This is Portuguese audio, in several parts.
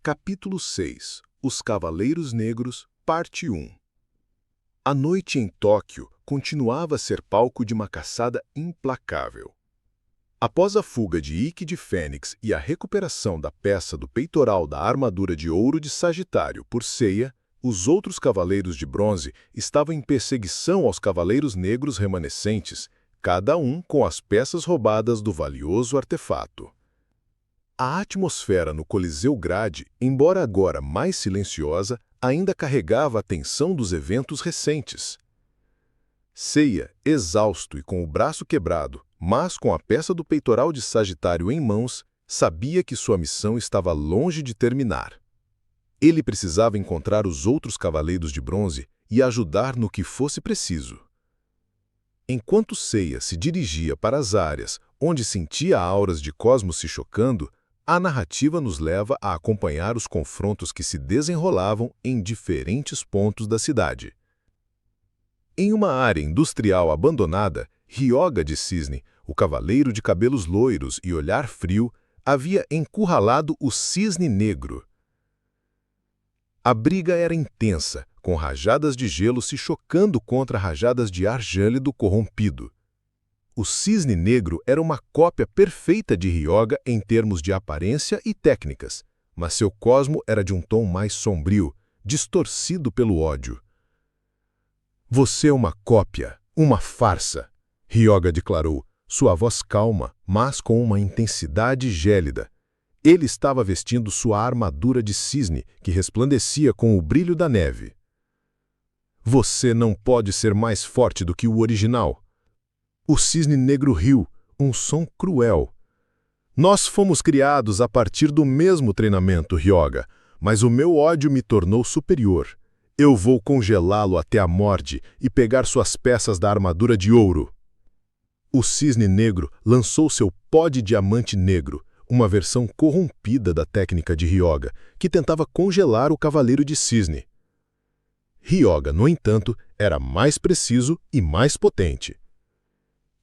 Capítulo 6 Os Cavaleiros Negros, Parte 1. A noite em Tóquio continuava a ser palco de uma caçada implacável. Após a fuga de Ikki de Fênix e a recuperação da peça do peitoral da armadura de ouro de Sagitário por Seiya, os outros Cavaleiros de Bronze estavam em perseguição aos Cavaleiros Negros remanescentes, cada um com as peças roubadas do valioso artefato. A atmosfera no Coliseu Grade, embora agora mais silenciosa, ainda carregava a tensão dos eventos recentes. Seiya, exausto e com o braço quebrado, mas com a peça do peitoral de Sagitário em mãos, sabia que sua missão estava longe de terminar. Ele precisava encontrar os outros Cavaleiros de Bronze e ajudar no que fosse preciso. Enquanto Seiya se dirigia para as áreas onde sentia auras de cosmos se chocando, a narrativa nos leva a acompanhar os confrontos que se desenrolavam em diferentes pontos da cidade. Em uma área industrial abandonada, Ryoga de Cisne, o cavaleiro de cabelos loiros e olhar frio, havia encurralado o Cisne Negro. A briga era intensa, com rajadas de gelo se chocando contra rajadas de ar gélido corrompido. O Cisne Negro era uma cópia perfeita de Ryoga em termos de aparência e técnicas, mas seu cosmo era de um tom mais sombrio, distorcido pelo ódio. "Você é uma cópia, uma farsa", Ryoga declarou, sua voz calma, mas com uma intensidade gélida. Ele estava vestindo sua armadura de cisne, que resplandecia com o brilho da neve. "Você não pode ser mais forte do que o original." O Cisne Negro riu, um som cruel. "Nós fomos criados a partir do mesmo treinamento, Ryoga, mas o meu ódio me tornou superior. Eu vou congelá-lo até a morte e pegar suas peças da armadura de ouro." O Cisne Negro lançou seu pó de diamante negro, uma versão corrompida da técnica de Ryoga, que tentava congelar o Cavaleiro de Cisne. Ryoga, no entanto, era mais preciso e mais potente.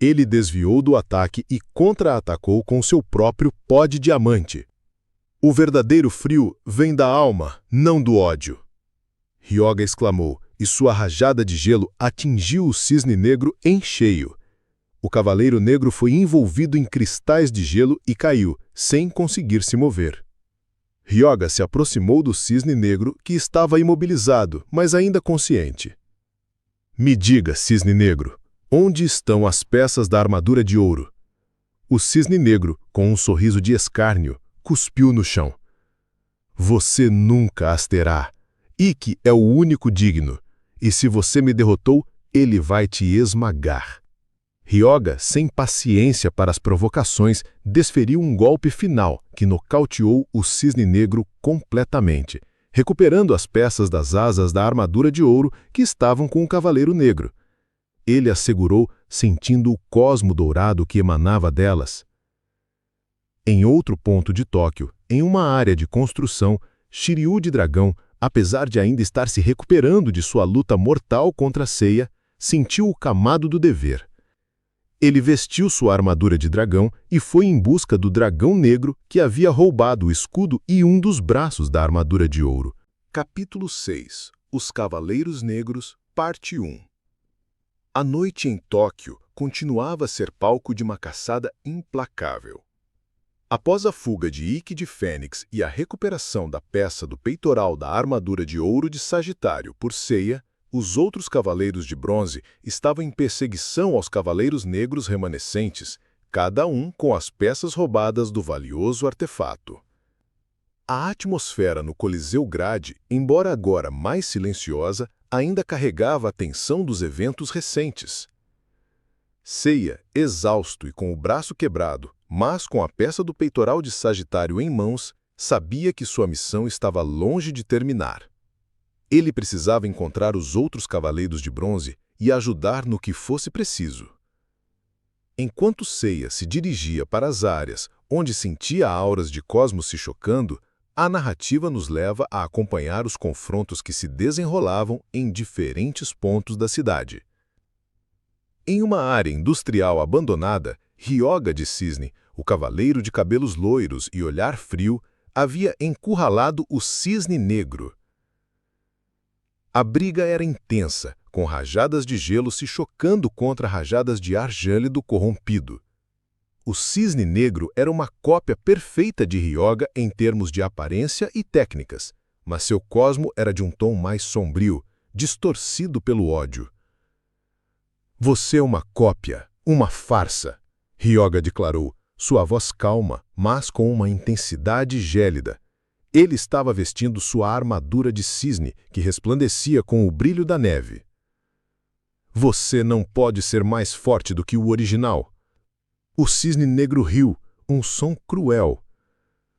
Ele desviou do ataque e contra-atacou com seu próprio pó de diamante. "O verdadeiro frio vem da alma, não do ódio." Ryoga exclamou, e sua rajada de gelo atingiu o Cisne Negro em cheio. O Cavaleiro Negro foi envolvido em cristais de gelo e caiu, sem conseguir se mover. Ryoga se aproximou do Cisne Negro, que estava imobilizado, mas ainda consciente. "Me diga, Cisne Negro, onde estão as peças da armadura de ouro?" O Cisne Negro, com um sorriso de escárnio, cuspiu no chão. "Você nunca as terá. Ikki é o único digno, e se você me derrotou, ele vai te esmagar." Ryoga, sem paciência para as provocações, desferiu um golpe final que nocauteou o Cisne Negro completamente, recuperando as peças das asas da armadura de ouro que estavam com o Cavaleiro Negro. Ele as segurou, sentindo o cosmo dourado que emanava delas. Em outro ponto de Tóquio, em uma área de construção, Shiryu de Dragão, apesar de ainda estar se recuperando de sua luta mortal contra Seiya, sentiu o camado do dever. Ele vestiu sua armadura de dragão e foi em busca do dragão negro que havia roubado o escudo e um dos braços da armadura de ouro. Capítulo 6 Os Cavaleiros Negros, Parte 1. A noite em Tóquio continuava a ser palco de uma caçada implacável. Após a fuga de Ikki de Fênix e a recuperação da peça do peitoral da armadura de ouro de Sagitário por Seiya, os outros Cavaleiros de Bronze estavam em perseguição aos Cavaleiros Negros remanescentes, cada um com as peças roubadas do valioso artefato. A atmosfera no Coliseu Grade, embora agora mais silenciosa, ainda carregava a tensão dos eventos recentes. Seiya, exausto e com o braço quebrado, mas com a peça do peitoral de Sagitário em mãos, sabia que sua missão estava longe de terminar. Ele precisava encontrar os outros Cavaleiros de Bronze e ajudar no que fosse preciso. Enquanto Seiya se dirigia para as áreas onde sentia auras de cosmos se chocando, a narrativa nos leva a acompanhar os confrontos que se desenrolavam em diferentes pontos da cidade. Em uma área industrial abandonada, Ryoga de Cisne, o cavaleiro de cabelos loiros e olhar frio, havia encurralado o Cisne Negro. A briga era intensa, com rajadas de gelo se chocando contra rajadas de ar gélido corrompido. O Cisne Negro era uma cópia perfeita de Hyōga em termos de aparência e técnicas, mas seu cosmo era de um tom mais sombrio, distorcido pelo ódio. Você é uma cópia, uma farsa, Hyōga declarou, sua voz calma, mas com uma intensidade gélida. Ele estava vestindo sua armadura de cisne, que resplandecia com o brilho da neve. Você não pode ser mais forte do que o original. O Cisne Negro riu, um som cruel.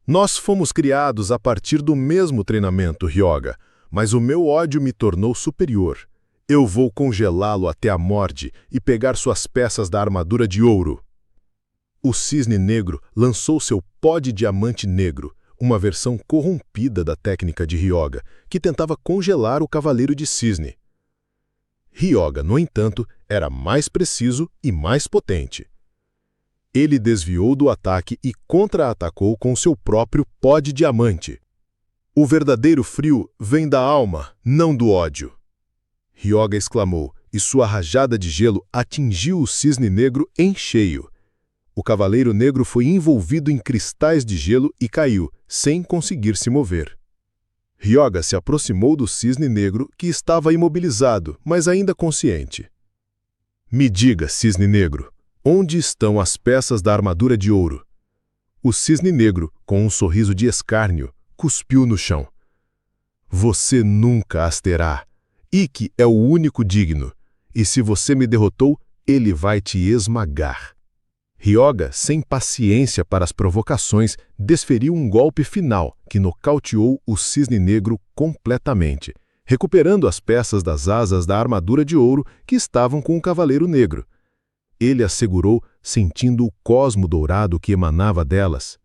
Nós fomos criados a partir do mesmo treinamento, Hyōga, mas o meu ódio me tornou superior. Eu vou congelá-lo até a morte e pegar suas peças da armadura de ouro. O Cisne Negro lançou seu pó de diamante negro, uma versão corrompida da técnica de Hyōga, que tentava congelar o Cavaleiro de Cisne. Hyōga, no entanto, era mais preciso e mais potente. Ele desviou do ataque e contra-atacou com seu próprio pó de diamante. O verdadeiro frio vem da alma, não do ódio. Hyōga exclamou, e sua rajada de gelo atingiu o Cisne Negro em cheio. O Cavaleiro Negro foi envolvido em cristais de gelo e caiu, sem conseguir se mover. Hyōga se aproximou do Cisne Negro, que estava imobilizado, mas ainda consciente. Me diga, Cisne Negro, onde estão as peças da armadura de ouro? O Cisne Negro, com um sorriso de escárnio, cuspiu no chão. Você nunca as terá. Ikki é o único digno, e se você me derrotou, ele vai te esmagar. Hyōga, sem paciência para as provocações, desferiu um golpe final que nocauteou o Cisne Negro completamente, recuperando as peças das asas da armadura de ouro que estavam com o Cavaleiro Negro. Ele as segurou, sentindo o cosmo dourado que emanava delas.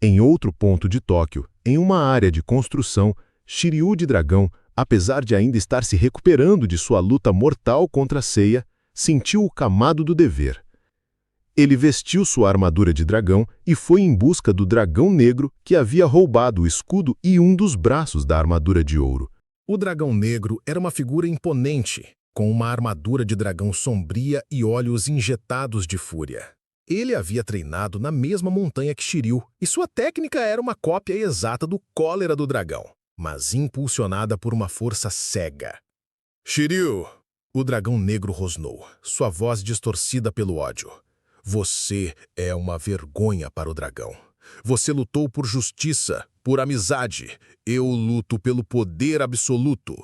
Em outro ponto de Tóquio, em uma área de construção, Shiryu de Dragão, apesar de ainda estar se recuperando de sua luta mortal contra Seiya, sentiu o camado do dever. Ele vestiu sua armadura de dragão e foi em busca do Dragão Negro que havia roubado o escudo e um dos braços da armadura de ouro. O Dragão Negro era uma figura imponente, com uma armadura de dragão sombria e olhos injetados de fúria. Ele havia treinado na mesma montanha que Shiryu, e sua técnica era uma cópia exata do cólera do dragão, mas impulsionada por uma força cega. Shiryu! O Dragão Negro rosnou, sua voz distorcida pelo ódio. Você é uma vergonha para o dragão. Você lutou por justiça, por amizade. Eu luto pelo poder absoluto.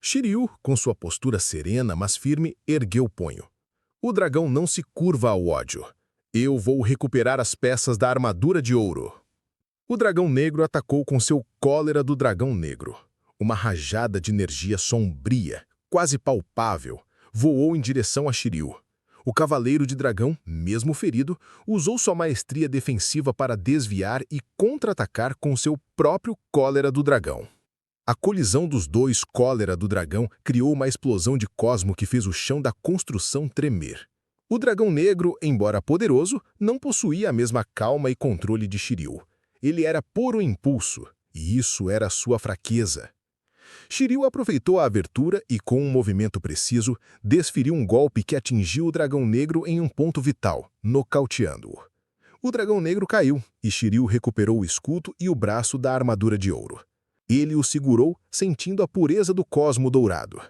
Shiryu, com sua postura serena, mas firme, ergueu o punho. O dragão não se curva ao ódio. Eu vou recuperar as peças da armadura de ouro. O Dragão Negro atacou com seu cólera do Dragão Negro. Uma rajada de energia sombria, quase palpável, voou em direção a Shiryu. O Cavaleiro de Dragão, mesmo ferido, usou sua maestria defensiva para desviar e contra-atacar com seu próprio cólera do dragão. A colisão dos dois cólera do dragão criou uma explosão de cosmo que fez o chão da construção tremer. O Dragão Negro, embora poderoso, não possuía a mesma calma e controle de Shiryu. Ele era puro impulso, e isso era sua fraqueza. Shiryu aproveitou a abertura e, com um movimento preciso, desferiu um golpe que atingiu o Dragão Negro em um ponto vital, nocauteando-o. O Dragão Negro caiu, e Shiryu recuperou o escudo e o braço da armadura de ouro. Ele o segurou, sentindo a pureza do cosmo dourado.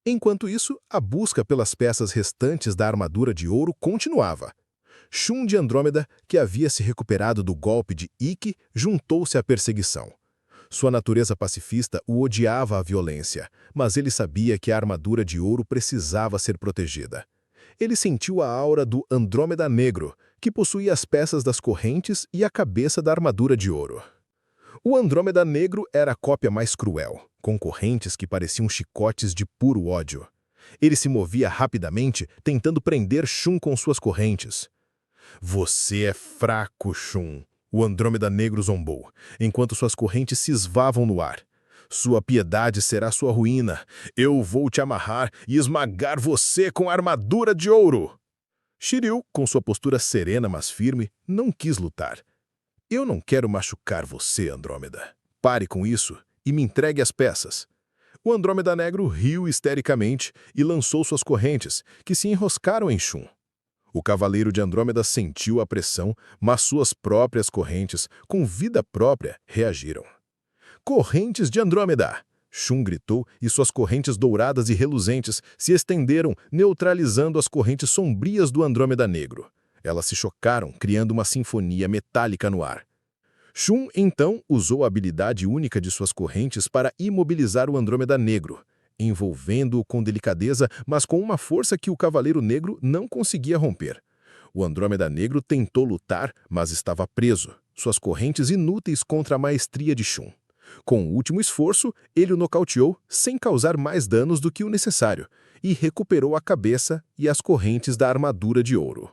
Enquanto isso, a busca pelas peças restantes da armadura de ouro continuava. Shun de Andrômeda, que havia se recuperado do golpe de Ikki, juntou-se à perseguição. Sua natureza pacifista o odiava à violência, mas ele sabia que a armadura de ouro precisava ser protegida. Ele sentiu a aura do Andrômeda Negro, que possuía as peças das correntes e a cabeça da armadura de ouro. O Andrômeda Negro era a cópia mais cruel, com correntes que pareciam chicotes de puro ódio. Ele se movia rapidamente, tentando prender Shun com suas correntes. Você é fraco, Shun. O Andrômeda Negro zombou, enquanto suas correntes cisvavam no ar. Sua piedade será sua ruína. Eu vou te amarrar e esmagar você com a armadura de ouro. Shiryu, com sua postura serena mas firme, não quis lutar. Eu não quero machucar você, Andrômeda. Pare com isso e me entregue as peças. O Andrômeda Negro riu histericamente e lançou suas correntes, que se enroscaram em Shun. O Cavaleiro de Andrômeda sentiu a pressão, mas suas próprias correntes, com vida própria, reagiram. Correntes de Andrômeda! Shun gritou e suas correntes douradas e reluzentes se estenderam, neutralizando as correntes sombrias do Andrômeda Negro. Elas se chocaram, criando uma sinfonia metálica no ar. Shun, então, usou a habilidade única de suas correntes para imobilizar o Andrômeda Negro, envolvendo-o com delicadeza, mas com uma força que o Cavaleiro Negro não conseguia romper. O Andrômeda Negro tentou lutar, mas estava preso, suas correntes inúteis contra a maestria de Shun. Com o último esforço, ele o nocauteou sem causar mais danos do que o necessário e recuperou a cabeça e as correntes da armadura de ouro.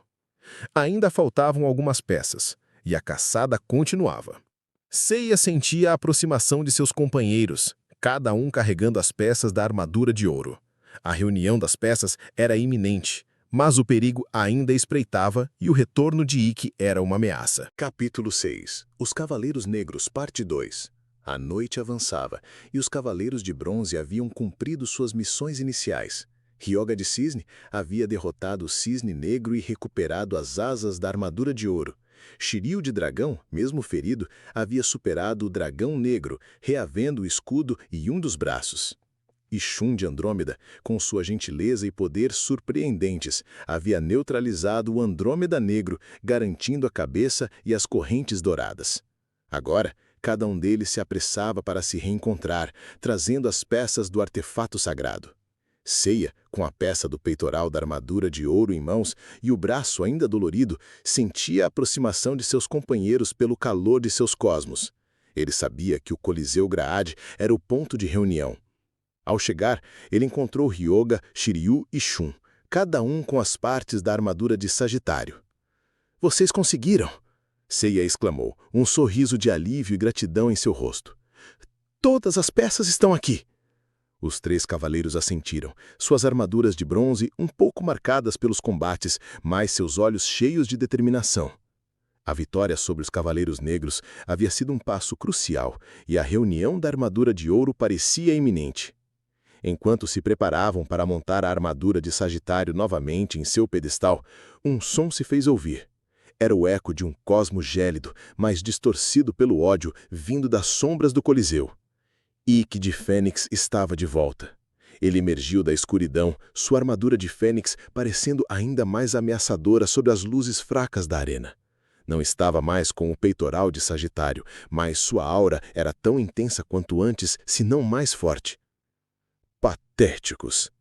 Ainda faltavam algumas peças, e a caçada continuava. Seiya sentia a aproximação de seus companheiros, cada um carregando as peças da armadura de ouro. A reunião das peças era iminente, mas o perigo ainda espreitava e o retorno de Ikki era uma ameaça. Capítulo 6. Os Cavaleiros Negros, parte 2. A noite avançava, e os Cavaleiros de Bronze haviam cumprido suas missões iniciais. Ryoga de Cisne havia derrotado o Cisne Negro e recuperado as asas da armadura de ouro. Shiryu de Dragão, mesmo ferido, havia superado o Dragão Negro, reavendo o escudo e um dos braços. E Shun de Andrômeda, com sua gentileza e poder surpreendentes, havia neutralizado o Andrômeda Negro, garantindo a cabeça e as correntes douradas. Agora, cada um deles se apressava para se reencontrar, trazendo as peças do artefato sagrado. Seiya, com a peça do peitoral da armadura de ouro em mãos e o braço ainda dolorido, sentia a aproximação de seus companheiros pelo calor de seus cosmos. Ele sabia que o Coliseu Graad era o ponto de reunião. Ao chegar, ele encontrou Ryoga, Shiryu e Shun, cada um com as partes da armadura de Sagitário. "Vocês conseguiram!" Seiya exclamou, um sorriso de alívio e gratidão em seu rosto. "Todas as peças estão aqui!" Os 3 cavaleiros assentiram, suas armaduras de bronze um pouco marcadas pelos combates, mas seus olhos cheios de determinação. A vitória sobre os Cavaleiros Negros havia sido um passo crucial, e a reunião da armadura de ouro parecia iminente. Enquanto se preparavam para montar a armadura de Sagitário novamente em seu pedestal, um som se fez ouvir. Era o eco de um cosmo gélido, mas distorcido pelo ódio, vindo das sombras do Coliseu. Ikki de Fênix estava de volta. Ele emergiu da escuridão, sua armadura de Fênix parecendo ainda mais ameaçadora sob as luzes fracas da arena. Não estava mais com o peitoral de Sagitário, mas sua aura era tão intensa quanto antes, se não mais forte. "Patéticos!"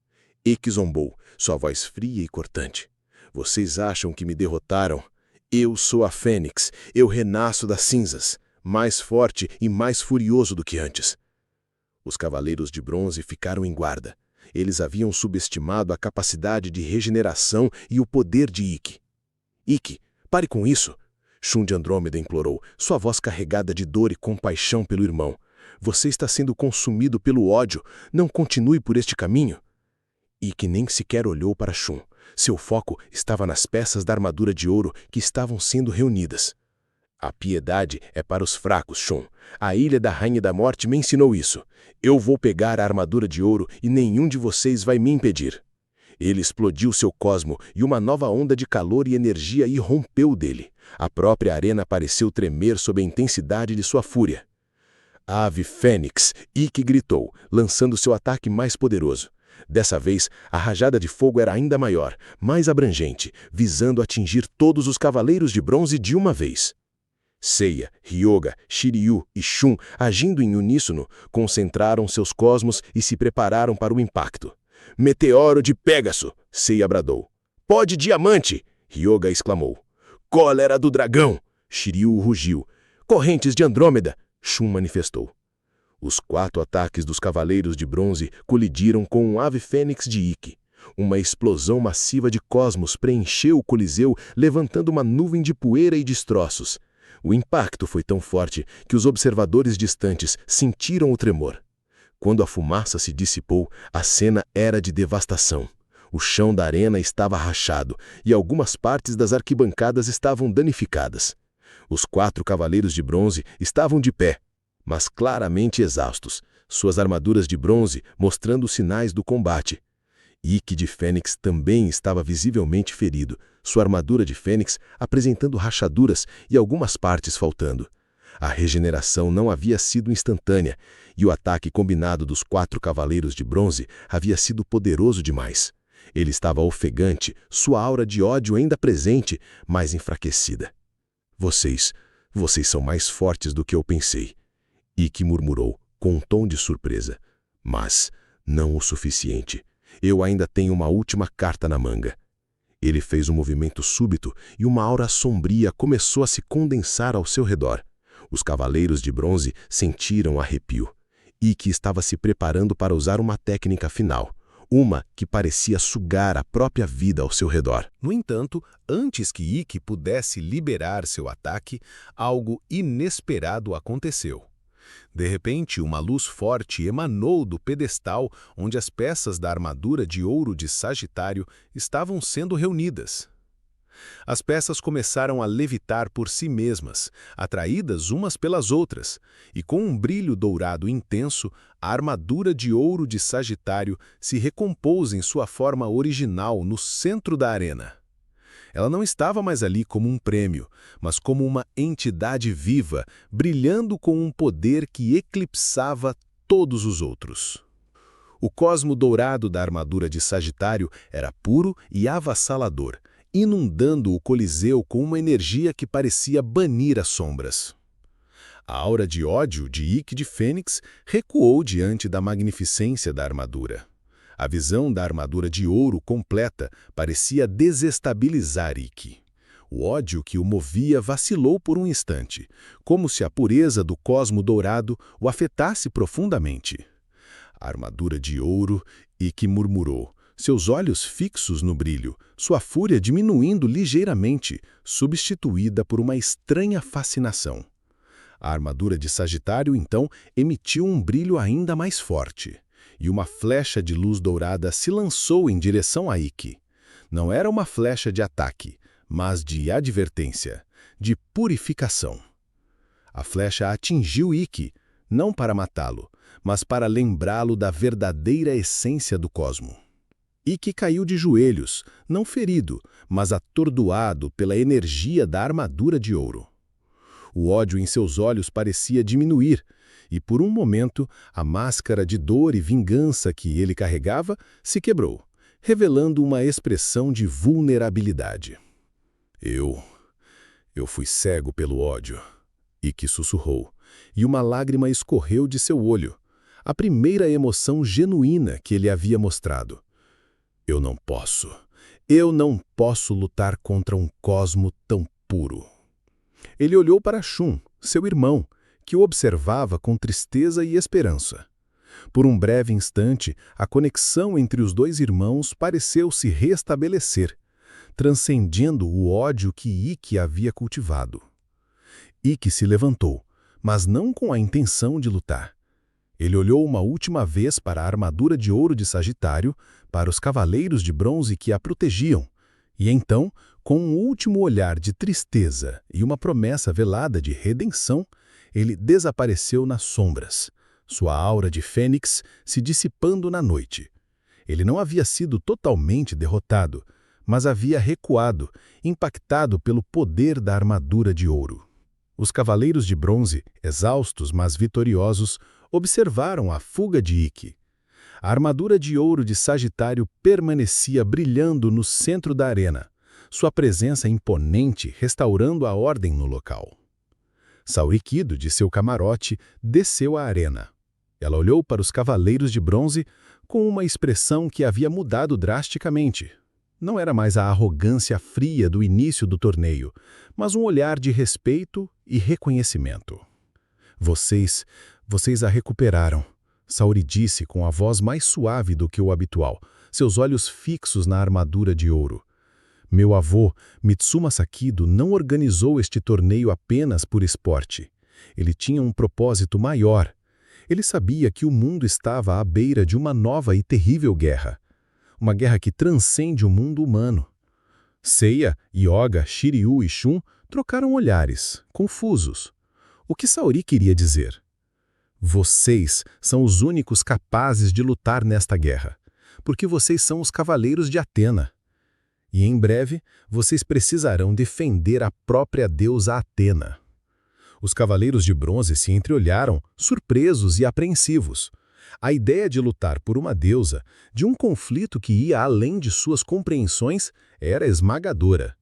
Ikki zombou, sua voz fria e cortante. "Vocês acham que me derrotaram? Eu sou a Fênix, eu renasço das cinzas, mais forte e mais furioso do que antes." Os Cavaleiros de Bronze ficaram em guarda. Eles haviam subestimado a capacidade de regeneração e o poder de Ikki. "Ikki, pare com isso!" Shun de Andrômeda implorou, sua voz carregada de dor e compaixão pelo irmão. "Você está sendo consumido pelo ódio. Não continue por este caminho." Ikki nem sequer olhou para Shun. Seu foco estava nas peças da armadura de ouro que estavam sendo reunidas. "A piedade é para os fracos, Shun. A Ilha da Rainha da Morte me ensinou isso. Eu vou pegar a armadura de ouro e nenhum de vocês vai me impedir." Ele explodiu seu cosmo e uma nova onda de calor e energia irrompeu dele. A própria arena pareceu tremer sob a intensidade de sua fúria. "Ave Fênix!" Ikki gritou, lançando seu ataque mais poderoso. Dessa vez, a rajada de fogo era ainda maior, mais abrangente, visando atingir todos os Cavaleiros de Bronze de uma vez. Seiya, Ryoga, Shiryu e Shun, agindo em uníssono, concentraram seus cosmos e se prepararam para o impacto. "Meteoro de Pégaso!" Seiya bradou. "Pó de diamante!" Ryoga exclamou. "Cólera do dragão!" Shiryu rugiu. "Correntes de Andrômeda!" Shun manifestou. Os 4 ataques dos Cavaleiros de Bronze colidiram com um ave fênix de Ikki. Uma explosão massiva de cosmos preencheu o Coliseu, levantando uma nuvem de poeira e destroços. O impacto foi tão forte que os observadores distantes sentiram o tremor. Quando a fumaça se dissipou, a cena era de devastação. O chão da arena estava rachado e algumas partes das arquibancadas estavam danificadas. Os 4 cavaleiros de bronze estavam de pé, mas claramente exaustos, suas armaduras de bronze mostrando sinais do combate. Ikki de Fênix também estava visivelmente ferido, sua armadura de fênix apresentando rachaduras e algumas partes faltando. A regeneração não havia sido instantânea, e o ataque combinado dos 4 cavaleiros de bronze havia sido poderoso demais. Ele estava ofegante, sua aura de ódio ainda presente, mas enfraquecida. Vocês são mais fortes do que eu pensei. Ikki murmurou, com um tom de surpresa. Mas não o suficiente. Eu ainda tenho uma última carta na manga. Ele fez um movimento súbito e uma aura sombria começou a se condensar ao seu redor. Os cavaleiros de bronze sentiram arrepio. Ikki estava se preparando para usar uma técnica final, uma que parecia sugar a própria vida ao seu redor. No entanto, antes que Ikki pudesse liberar seu ataque, algo inesperado aconteceu. De repente, uma luz forte emanou do pedestal onde as peças da armadura de ouro de Sagitário estavam sendo reunidas. As peças começaram a levitar por si mesmas, atraídas umas pelas outras, e com um brilho dourado intenso, a armadura de ouro de Sagitário se recompôs em sua forma original no centro da arena. Ela não estava mais ali como um prêmio, mas como uma entidade viva, brilhando com um poder que eclipsava todos os outros. O cosmo dourado da armadura de Sagitário era puro e avassalador, inundando o Coliseu com uma energia que parecia banir as sombras. A aura de ódio de Ikki de Fênix recuou diante da magnificência da armadura. A visão da armadura de ouro completa parecia desestabilizar Ikki. O ódio que o movia vacilou por um instante, como se a pureza do cosmo dourado o afetasse profundamente. A armadura de ouro, Ikki murmurou, seus olhos fixos no brilho, sua fúria diminuindo ligeiramente, substituída por uma estranha fascinação. A armadura de Sagitário, então, emitiu um brilho ainda mais forte. E uma flecha de luz dourada se lançou em direção a Ikki. Não era uma flecha de ataque, mas de advertência, de purificação. A flecha atingiu Ikki, não para matá-lo, mas para lembrá-lo da verdadeira essência do cosmo. Ikki caiu de joelhos, não ferido, mas atordoado pela energia da armadura de ouro. O ódio em seus olhos parecia diminuir, e por um momento a máscara de dor e vingança que ele carregava se quebrou, revelando uma expressão de vulnerabilidade. Eu fui cego pelo ódio, Ikki sussurrou, e uma lágrima escorreu de seu olho, a primeira emoção genuína que ele havia mostrado. Eu não posso lutar contra um cosmo tão puro. Ele olhou para Shun, seu irmão, que o observava com tristeza e esperança. Por um breve instante, a conexão entre os dois irmãos pareceu se restabelecer, transcendendo o ódio que Ikki havia cultivado. Ikki se levantou, mas não com a intenção de lutar. Ele olhou uma última vez para a armadura de ouro de Sagitário, para os cavaleiros de bronze que a protegiam, e então, com um último olhar de tristeza e uma promessa velada de redenção, ele desapareceu nas sombras, sua aura de fênix se dissipando na noite. Ele não havia sido totalmente derrotado, mas havia recuado, impactado pelo poder da armadura de ouro. Os cavaleiros de bronze, exaustos mas vitoriosos, observaram a fuga de Ikki. A armadura de ouro de Sagitário permanecia brilhando no centro da arena, sua presença imponente restaurando a ordem no local. Saurikido, de seu camarote, desceu à arena. Ela olhou para os cavaleiros de bronze com uma expressão que havia mudado drasticamente. Não era mais a arrogância fria do início do torneio, mas um olhar de respeito e reconhecimento. Vocês a recuperaram, Saori disse com a voz mais suave do que o habitual, seus olhos fixos na armadura de ouro. Meu avô, Mitsuma Sakido, não organizou este torneio apenas por esporte. Ele tinha um propósito maior. Ele sabia que o mundo estava à beira de uma nova e terrível guerra. Uma guerra que transcende o mundo humano. Seiya, Yoga, Shiryu e Shun trocaram olhares, confusos. O que Saori queria dizer? Vocês são os únicos capazes de lutar nesta guerra, porque vocês são os cavaleiros de Atena. E em breve, vocês precisarão defender a própria deusa Atena. Os cavaleiros de bronze se entreolharam, surpresos e apreensivos. A ideia de lutar por uma deusa, de um conflito que ia além de suas compreensões, era esmagadora.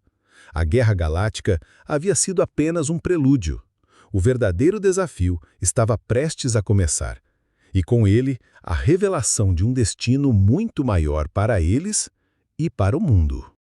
A Guerra Galáctica havia sido apenas um prelúdio. O verdadeiro desafio estava prestes a começar. E com ele, a revelação de um destino muito maior para eles e para o mundo.